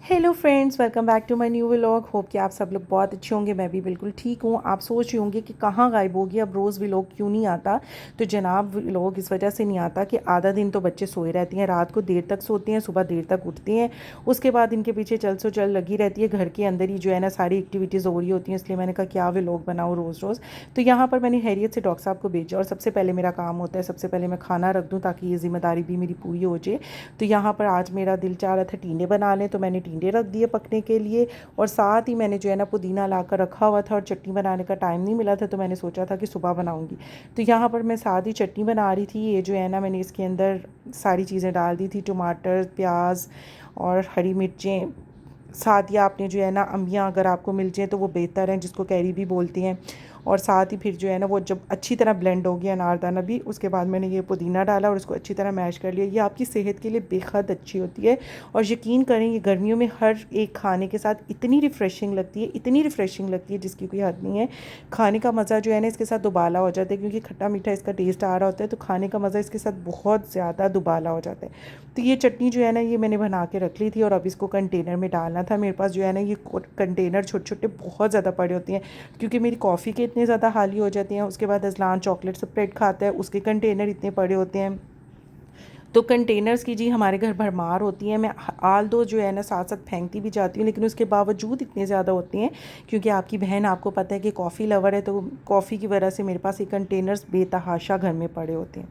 Hello friends, welcome back to my new vlog. Hope कि आप सब लोग बहुत अच्छे होंगे। मैं भी बिल्कुल ठीक हूँ। आप सोच रहे होंगे कि कहाँ गायब हो गई, अब रोज़ व्लॉग क्यों नहीं आता। तो जनाब, व्लॉग इस वजह से नहीं आता कि आधा दिन तो बच्चे सोए रहते हैं, रात को देर तक सोते हैं, सुबह देर तक उठते हैं। उसके बाद इनके पीछे चल सो चल लगी रहती है, घर के अंदर ही जो है ना सारी एक्टिविटीज़ हो रही होती हैं। इसलिए मैंने कहा क्या व्लॉग बनाऊँ रोज़ रोज़। तो यहाँ पर मैंने हैरियत से डॉक्टर साहब को भेजा और सबसे पहले मेरा काम होता है, सबसे पहले मैं खाना रख दूँ ताकि ये ज़िम्मेदारी भी मेरी पूरी हो जाए। तो यहाँ पर आज मेरा दिल चाह रहा था टींडे बना लें, तो मैंने टींडे रख दिए पकने के लिए। और साथ ही मैंने जो है ना पुदीना ला कर रखा हुआ था और चटनी बनाने का टाइम नहीं मिला था, तो मैंने सोचा था कि सुबह बनाऊंगी। तो यहाँ पर मैं साथ ही चटनी बना रही थी। ये जो है ना मैंने इसके अंदर सारी चीज़ें डाल दी थी, टमाटर, प्याज और हरी मिर्चें। साथ ही आपने जो है ना अम्बियाँ अगर आपको मिल जाए तो वो बेहतर है, जिसको कैरी भी बोलती हैं। और साथ ही फिर जो है ना वो जब अच्छी तरह ब्लेंड हो गया अनारदाना भी, उसके बाद मैंने ये पुदीना डाला और उसको अच्छी तरह मैश कर लिया। ये आपकी सेहत के लिए बेहद अच्छी होती है। और यकीन करें ये गर्मियों में हर एक खाने के साथ इतनी रिफ़्रेशिंग लगती है, इतनी रिफ़्रेशिंग लगती है जिसकी कोई हद नहीं है। खाने का मज़ा जो है ना इसके साथ दुबाला हो जाता है, क्योंकि खट्टा मीठा इसका टेस्ट आ रहा होता है, तो खाने का मज़ा इसके साथ बहुत ज़्यादा दुबाला हो जाता है। तो ये चटनी जो है ना ये मैंने बना के रख ली थी और अब इसको कंटेनर में डालना था। मेरे पास जो है ना ये कंटेनर छोटे छोटे बहुत ज़्यादा पड़े होते हैं, क्योंकि मेरी कॉफ़ी के इतने ज़्यादा हाली हो जाते हैं। उसके बाद अज़लान चॉकलेट स्प्रेड खाता है, उसके कंटेनर इतने पड़े होते हैं। तो कंटेनर्स की जी हमारे घर भरमार होती हैं। मैं आल दो जो है ना साथ साथ फेंकती भी जाती हूँ, लेकिन उसके बावजूद इतने ज़्यादा होती हैं, क्योंकि आपकी बहन आपको पता है कि कॉफ़ी लवर है, तो कॉफ़ी की वजह से मेरे पास ये कंटेनर्स बेतहाशा घर में पड़े होते हैं।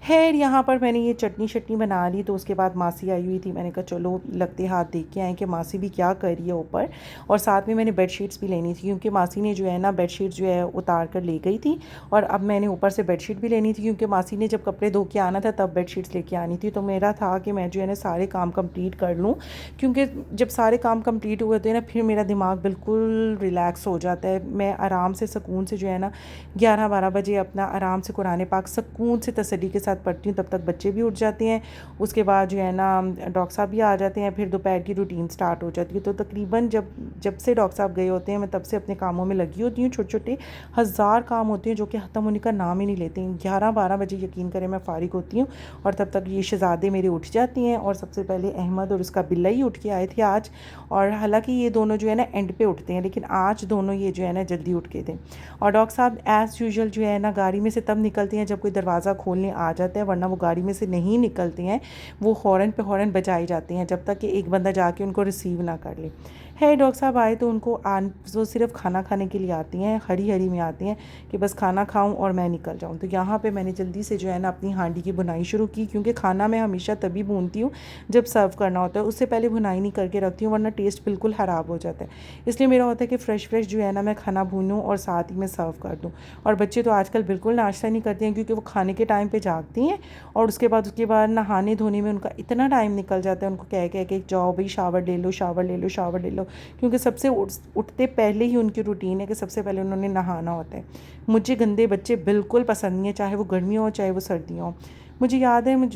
खैर, यहाँ पर मैंने ये चटनी शटनी बना ली, तो उसके बाद मासी आई हुई थी। मैंने कहा चलो लगते हाथ देख के आएँ कि मासी भी क्या कर रही है ऊपर। और साथ में मैंने बेडशीट्स भी लेनी थी, क्योंकि मासी ने जो है ना बेडशीट जो है उतार कर ले गई थी। और अब मैंने ऊपर से बेडशीट भी लेनी थी, क्योंकि मासी ने जब कपड़े धो के आना था तब बेडशीट्स लेके आनी थी। तो मेरा था कि मैं जो है ना सारे काम कंप्लीट कर लूँ, क्योंकि जब सारे काम कंप्लीट हुए होते हैं ना फिर मेरा दिमाग बिल्कुल रिलैक्स हो जाता है। मैं आराम से सुकून से जो है ना 11-12 बजे अपना आराम से कुरान पाक सुकून से तसल्ली के साथ पढ़ती हूँ। तब तक बच्चे भी उठ जाते हैं, उसके बाद जो है ना डॉक्टर साहब भी आ जाते हैं, फिर दोपहर की रूटीन स्टार्ट हो जाती है। तो तकरीबन जब जब से डॉक्टर साहब गए होते हैं मैं तब से अपने कामों में लगी होती हूँ। छोटे छोटे हज़ार काम होते हैं जो कि ख़त्म होने का नाम ही नहीं लेते हैं। 11-12 बजे यकीन करें मैं फ़ारिग होती हूँ, और तब तक ये शहज़ादे मेरे उठ जाती हैं। और सबसे पहले अहमद और उसका बिल्ला ही उठ के आए थे आज। और हालांकि ये दोनों जो है ना एंड पे उठते हैं, लेकिन आज दोनों ये जो है ना जल्दी उठ के थे। और डॉक्टर साहब एज़ यूजुअल जो है ना गाड़ी में से तब निकलते हैं जब कोई दरवाज़ा खोलने आ जाता है, वरना वो गाड़ी में से नहीं निकलते हैं। वो हॉर्न पे हॉर्न बजाए जाते हैं जब तक कि एक बंदा जाके उनको रिसीव ना कर ले। है डॉक्टर साहब आए तो उनको वो सिर्फ खाना खाने के लिए आती हैं, हरी हरी में आती हैं कि बस खाना खाऊं और मैं निकल जाऊं। तो यहाँ पे मैंने जल्दी से जो है ना अपनी हांडी की बुनाई शुरू की, क्योंकि खाना मैं हमेशा तभी भूनती हूँ जब सर्व करना होता है। उससे पहले बुनाई नहीं करके रखती हूँ, वरना टेस्ट बिल्कुल ख़राब हो जाता है। इसलिए मेरा होता है कि फ़्रेश जो है ना मैं खाना भूनूँ और साथ ही मैं सर्व कर दूँ। और बच्चे तो आजकल बिल्कुल नाश्ता नहीं करते हैं, क्योंकि वो खाने के टाइम पर जागती हैं और उसके बाद नहाने धोने में उनका इतना टाइम निकल जाता है। उनको कह कह के जाओ भाई शावर ले लो, शावर ले लो, शावर ले लो, क्योंकि सबसे उठते पहले ही उनकी रूटीन है कि सबसे पहले उन्होंने नहाना होता है। मुझे गंदे बच्चे बिल्कुल पसंद नहीं है, चाहे वो गर्मियों हो चाहे वो सर्दियों हो। मुझे याद है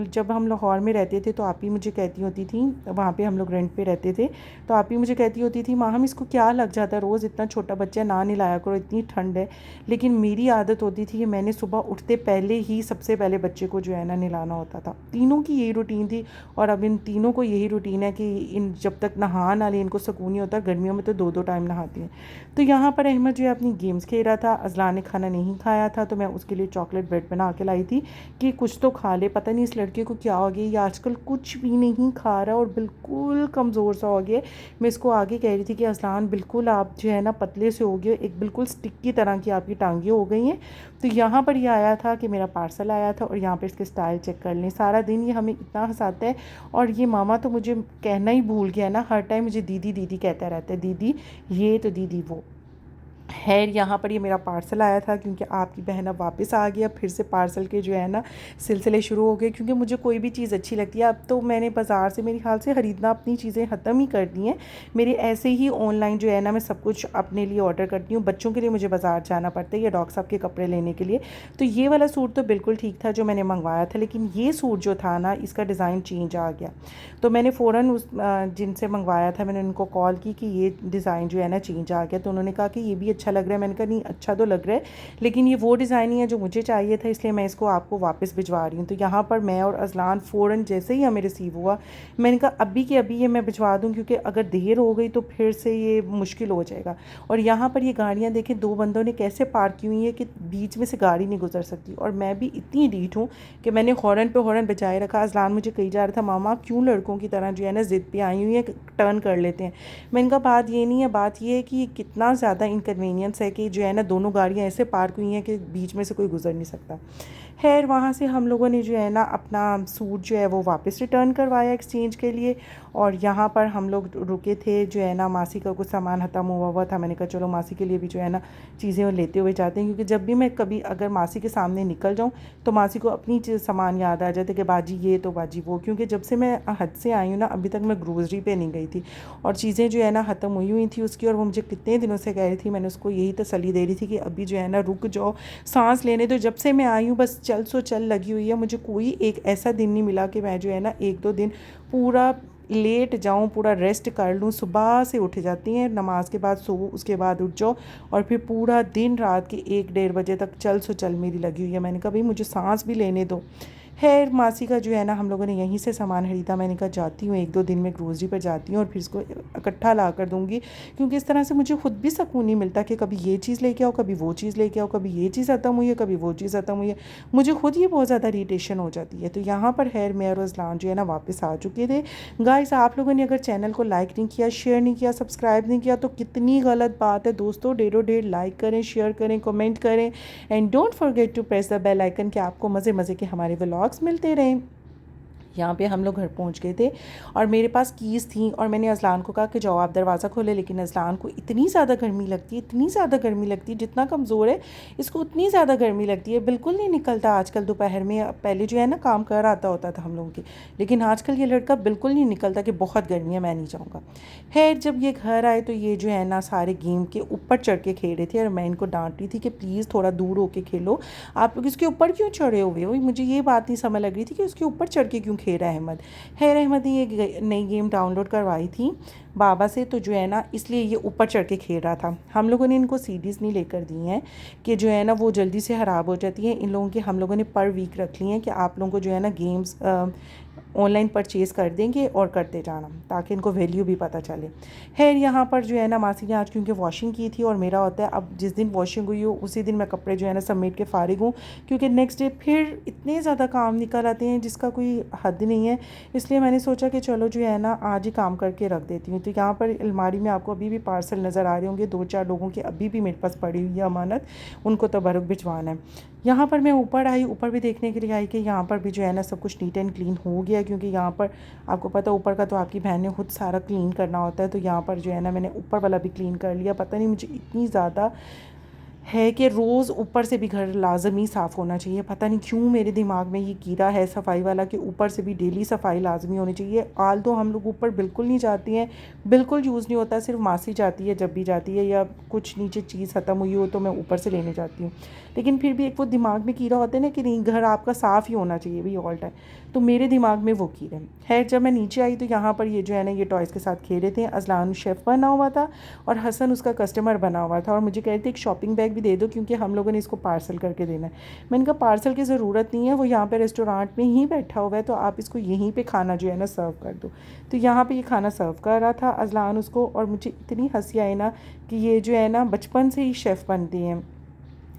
जब हम लाहौर में रहते थे तो आप ही मुझे कहती होती थी, वहाँ पे हम लोग रेंट पे रहते थे, तो आप ही मुझे कहती होती थी माँ हम इसको क्या लग जाता है रोज़, इतना छोटा बच्चा ना नहलाया करो, इतनी ठंड है। लेकिन मेरी आदत होती थी कि मैंने सुबह उठते पहले ही सबसे पहले बच्चे को जो है ना नहलाना होता था। तीनों की यही रूटीन थी, और अब इन तीनों को यही रूटीन है कि इन जब तक नहा ना ले इनको सुकून नहीं होता। गर्मियों में तो 2-2 टाइम नहाती हैं। तो यहाँ पर अहमद जो है अपनी गेम्स खेल रहा था। अज़लान ने खाना नहीं खाया था, तो मैं उसके लिए चॉकलेट ब्रेड बना के लाई थी कि कुछ तो खा ले। पता नहीं इस लड़के को क्या हो गया, ये आजकल कुछ भी नहीं खा रहा और बिल्कुल कमज़ोर सा हो गया। मैं इसको आगे कह रही थी कि अज़लान बिल्कुल आप जो है ना पतले से हो गए, एक बिल्कुल स्टिक की तरह की आपकी टांगें हो गई हैं। तो यहाँ पर ये आया था कि मेरा पार्सल आया था, और यहाँ पर इसके स्टाइल चेक कर लें। सारा दिन ये हमें इतना हंसाता है, और ये मामा तो मुझे कहना ही भूल गया ना, हर टाइम मुझे दीदी दीदी कहता रहता है, दीदी ये तो दीदी वो। खैर, यहाँ पर ये मेरा पार्सल आया था, क्योंकि आपकी बहन अब वापस आ गया। फिर से पार्सल के जो है ना सिलसिले शुरू हो गए, क्योंकि मुझे कोई भी चीज़ अच्छी लगती है। अब तो मैंने बाज़ार से मेरे ख्याल से ख़रीदना अपनी चीज़ें ख़त्म ही कर दी हैं। मेरे ऐसे ही ऑनलाइन जो है ना मैं सब कुछ अपने लिए ऑर्डर करती हूँ। बच्चों के लिए मुझे बाज़ार जाना पड़ता है या डॉक्टर साहब के कपड़े लेने के लिए। तो ये वाला सूट तो बिल्कुल ठीक था जो मैंने मंगवाया था, लेकिन ये सूट जो था ना इसका डिज़ाइन चेंज आ गया। तो मैंने फ़ौरन जिनसे मंगवाया था मैंने उनको कॉल की कि ये डिज़ाइन जो है ना चेंज आ गया। तो उन्होंने कहा कि ये भी अच्छा लग रहा है। मैंने कहा नहीं अच्छा तो लग रहा है, लेकिन ये वो डिज़ाइन ही है जो मुझे चाहिए था, इसलिए मैं इसको आपको वापस भिजवा रही हूँ। तो यहाँ पर मैं और अजलान फ़ौरन जैसे ही हमें रिसीव हुआ, मैंने कहा अभी के अभी ये मैं भिजवा दूँ, क्योंकि अगर देर हो गई तो फिर से ये मुश्किल हो जाएगा। और यहाँ पर ये गाड़ियाँ देखें, 2 बंदों ने कैसे पार्क की हुई है कि बीच में से गाड़ी नहीं गुजर सकती। और मैं भी इतनी ढीठ हूँ कि मैंने हॉर्न पे हॉर्न बजाए रखा। अजलान मुझे कही जा रहा था मामा क्यों लड़कों की तरह जो है ना ज़िद पे आई हुई है, टर्न कर लेते हैं। मैंने कहा बात ये नहीं है, बात ये है कि कितना ज़्यादा इनकन्वीनियंस है कि जो है ना दोनों गाड़ियाँ ऐसे पार्क हुई हैं कि बीच में से कोई गुजर नहीं सकता। खैर वहाँ से हम लोगों ने जो है ना अपना सूट जो है वो वापस रिटर्न करवाया एक्सचेंज के लिए। और यहाँ पर हम लोग रुके थे, जो है ना मासी का कुछ सामान ख़त्म हुआ था। मैंने कहा चलो मासी के लिए भी जो है ना चीज़ें लेते हुए जाते हैं, क्योंकि जब भी मैं कभी अगर मासी के सामने निकल जाऊँ तो मासी को अपनी सामान याद आ जाते कि बाजी ये तो बाजी वो। क्योंकि जब से मैं हद से आई हूँ ना, अभी तक मैं ग्रोसरी पे नहीं गई थी, और चीज़ें जो है ना ख़त्म हुई थी उसकी। और वो मुझे कितने दिनों से कह रही थी, मैंने उसको यही तसल्ली दे रही थी कि अभी जो है ना रुक जाओ, सांस लेने दो। जब से मैं आई हूँ बस चल सो चल लगी हुई है। मुझे कोई एक ऐसा दिन नहीं मिला कि मैं जो है ना 1-2 दिन पूरा लेट जाऊँ, पूरा रेस्ट कर लूँ। सुबह से उठ जाती हैं, नमाज के बाद सो, उसके बाद उठ जाओ, और फिर पूरा दिन रात के 1-1:30 बजे तक चल सो चल मेरी लगी हुई है। मैंने कहा भाई मुझे सांस भी लेने दो। खैर मासी का जो है ना हम लोगों ने यहीं से सामान ख़रीदा। मैंने कहा जाती हूँ 1-2 दिन में ग्रोसरी पर जाती हूँ और फिर इसको इकट्ठा ला कर दूँगी, क्योंकि इस तरह से मुझे खुद भी सुकून नहीं मिलता कि कभी ये चीज़ लेके आओ, कभी वो चीज़ लेके आओ, कभी ये चीज़ ख़त्म हुई है, कभी वो चीज़ ख़त्म हुई है। मुझे खुद ही बहुत ज़्यादा इरिटेशन हो जाती है। तो यहाँ पर खैर मैं और अज़लान जो है ना वापस आ चुके थे। गाइस आप लोगों ने अगर चैनल को लाइक नहीं किया, शेयर नहीं किया, सब्सक्राइब नहीं किया तो कितनी गलत बात है दोस्तों। डेढ़ों डेढ़ लाइक करें, शेयर करें, कमेंट करें, and don't forget to press the bell icon कि आपको मज़े मज़े के हमारे व्लॉग्स मिलते रहें। यहाँ पे हम लोग घर पहुँच गए थे और मेरे पास कीज़ थी, और मैंने अज़लान को कहा कि जाओ आप दरवाज़ा खोले। लेकिन अज़लान को इतनी ज़्यादा गर्मी लगती है, इतनी ज़्यादा गर्मी लगती है, जितना कमज़ोर है इसको उतनी ज़्यादा गर्मी लगती है, बिल्कुल नहीं निकलता आजकल दोपहर में। पहले जो है ना काम कर आता होता था हम लोगों की, लेकिन आजकल ये लड़का बिल्कुल नहीं निकलता कि बहुत गर्मी है मैं नहीं जाऊँगा। खैर जब ये घर आए तो ये जो है ना सारे गेम के ऊपर चढ़ के खेल रहे थे, और मैं इनको डांट रही थी कि प्लीज़ थोड़ा दूर होके खेलो, आप लोग इसके ऊपर क्यों चढ़े हुए हो। मुझे ये बात नहीं समझ लग रही थी कि उसके ऊपर चढ़ के क्यों खेल रहा है अहमद। खैर अहमद ने ये नई गेम डाउनलोड करवाई थी बाबा से, तो जो है ना इसलिए ये ऊपर चढ़ के खेल रहा था। हम लोगों ने इनको सीडीज़ नहीं लेकर दी हैं कि जो है ना वो जल्दी से ख़राब हो जाती हैं। इन लोगों की हम लोगों ने पर वीक रख ली हैं कि आप लोगों को जो है ना गेम्स ऑनलाइन परचेज़ कर देंगे और करते जाना, ताकि इनको वैल्यू भी पता चले। खैर यहाँ पर जो है ना मासी ने आज क्योंकि वॉशिंग की थी, और मेरा होता है अब जिस दिन वॉशिंग हुई हो उसी दिन मैं कपड़े जो है ना समेट के फ़ारिग हूँ, क्योंकि नेक्स्ट डे फिर इतने ज़्यादा काम निकल आते हैं जिसका कोई हद नहीं है। इसलिए मैंने सोचा कि चलो जो है ना आज ही काम करके रख देती हूँ। तो यहाँ पर अलमारी में आपको अभी भी पार्सल नज़र आ रहे होंगे, 2-4 लोगों के अभी भी मेरे पास पड़ी हुई है अमानत, उनको तबरुक भिजवाना है। यहाँ पर मैं ऊपर आई, ऊपर भी देखने के लिए आई कि यहाँ पर भी जो है ना सब कुछ नीट एंड क्लीन हो गया, क्योंकि यहाँ पर आपको पता है ऊपर का तो आपकी बहन ने खुद सारा क्लीन करना होता है। तो यहाँ पर जो है ना मैंने ऊपर वाला भी क्लीन कर लिया। पता नहीं मुझे इतनी ज़्यादा है कि रोज़ ऊपर से भी घर लाजमी साफ़ होना चाहिए। पता नहीं क्यों मेरे दिमाग में ये कीड़ा है सफाई वाला कि ऊपर से भी डेली सफाई लाजमी होनी चाहिए। आल तो हम लोग ऊपर बिल्कुल नहीं जाती हैं, बिल्कुल यूज़ नहीं होता, सिर्फ मासी जाती है जब भी जाती है, या कुछ नीचे चीज़ ख़त्म हुई हो तो मैं ऊपर से लेने जाती हूँ। लेकिन फिर भी एक वो दिमाग में कीड़ा होता है ना कि नहीं घर आपका साफ़ ही होना चाहिए भाई ऑल टाइम, तो मेरे दिमाग में वो कीड़े। खैर जब मैं नीचे आई तो यहाँ पर ये जो है ना ये टॉयज़ के साथ खेल रहे थे। अज़लान शेफ़ बना हुआ था और हसन उसका कस्टमर बना हुआ था, और मुझे कह रहे थे एक शॉपिंग बैग भी दे दो क्योंकि हम लोगों ने इसको पार्सल करके देना है। मैंने कहा पार्सल की ज़रूरत नहीं है, वो यहाँ पे रेस्टोरेंट में ही बैठा हुआ है, तो आप इसको यहीं पे खाना जो है ना सर्व कर दो। तो यहाँ पे ये खाना सर्व कर रहा था अज़लान उसको, और मुझे इतनी हंसी आई ना कि ये जो है ना बचपन से ही शेफ़ बनती हैं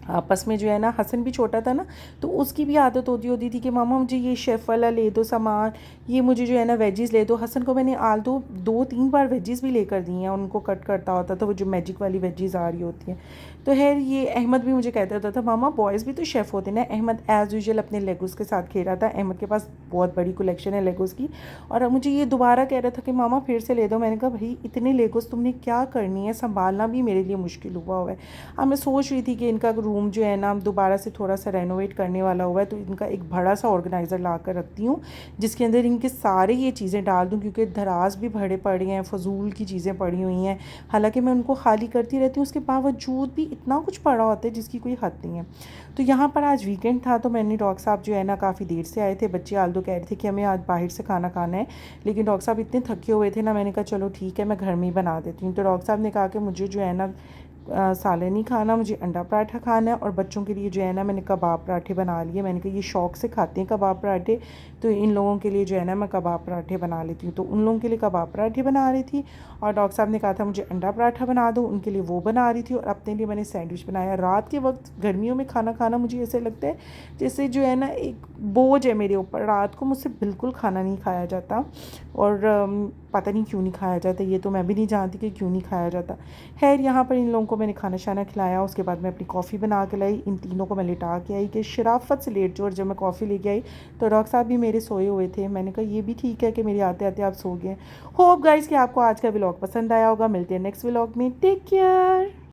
आपस में। जो है ना हसन भी छोटा था ना, तो उसकी भी आदत होती थी कि मामा मुझे ये शेफ़ वाला ले दो सामान, ये मुझे जो है ना वेजीज़ ले दो। हसन को मैंने आल 2-3 बार वेजीज़ भी लेकर दी हैं, उनको कट करता होता था वो जो मैजिक वाली वेजीज़ आ रही होती हैं। तो खैर ये अहमद भी मुझे कहता होता था मामा बॉयज़ भी तो शेफ़ होते ना। अहमद एज़ यूजुअल अपने लेगोज़ के साथ खेल रहा था। अहमद के पास बहुत बड़ी कलेक्शन है लेगोज़ की, और अब मुझे ये दोबारा कह रहा था कि मामा फिर से ले दो। मैंने कहा भाई इतने लेगोज़ तुमने क्या करनी है, संभालना भी मेरे लिए मुश्किल हुआ है। अब मैं सोच रही थी कि इनका रूम जो है ना दोबारा से थोड़ा सा रेनोवेट करने वाला हुआ है, तो इनका एक बड़ा सा ऑर्गेनाइज़र ला कर रखती हूँ जिसके अंदर इनके सारे ये चीज़ें डाल दूँ, क्योंकि दराज भी भरे पड़े हैं, फजूल की चीज़ें पड़ी हुई हैं। हालांकि मैं उनको खाली करती रहती हूँ, उसके बावजूद भी इतना कुछ पड़ा होता है जिसकी कोई हद नहीं है। तो यहाँ पर आज वीकेंड था, तो मैंने डॉक्टर साहब जो है ना काफ़ी देर से आए थे। बच्चे आल्दो कह रहे थे कि हमें आज बाहर से खाना खाना है, लेकिन डॉक्टर साहब इतने थके हुए थे ना, मैंने कहा चलो ठीक है मैं घर में ही बना देती हूँ। तो डॉक्टर साहब ने कहा कि मुझे जो है ना सालन नहीं खाना, मुझे अंडा पराठा खाना है। और बच्चों के लिए जो है ना मैंने कबाब पराठे बना लिए। मैंने कहा ये शौक़ से खाते हैं कबाब पराठे, तो इन लोगों के लिए जो है ना मैं कबाब पराठे बना लेती हूँ। तो उन लोगों के लिए कबाब पराठे बना रही थी और डॉक्टर साहब ने कहा था मुझे अंडा पराठा बना दो, उनके लिए वो बना रही थी। और अपने लिए मैंने सैंडविच बनाया। रात के वक्त गर्मियों में खाना खाना मुझे ऐसे लगता है जैसे जो है ना एक बोझ है मेरे ऊपर। रात को मुझसे बिल्कुल खाना नहीं खाया जाता और पता नहीं क्यों नहीं खाया जाता, ये तो मैं भी नहीं जानती कि क्यों नहीं खाया जाता। खैर यहाँ पर इन लोगों को मैंने खाना शाना खिलाया, उसके बाद मैं अपनी कॉफ़ी बना के लाई। इन तीनों को मैं लिटा के आई कि शराफत से लेट जाओ। और जब मैं कॉफ़ी लेके आई तो डॉक्टर साहब भी मेरे सोए हुए थे। मैंने कहा ये भी ठीक है कि मेरे आते आते आप सो गए। होप गाइस कि आपको आज का व्लॉग पसंद आया होगा। मिलते हैं नेक्स्ट व्लॉग में। Take care.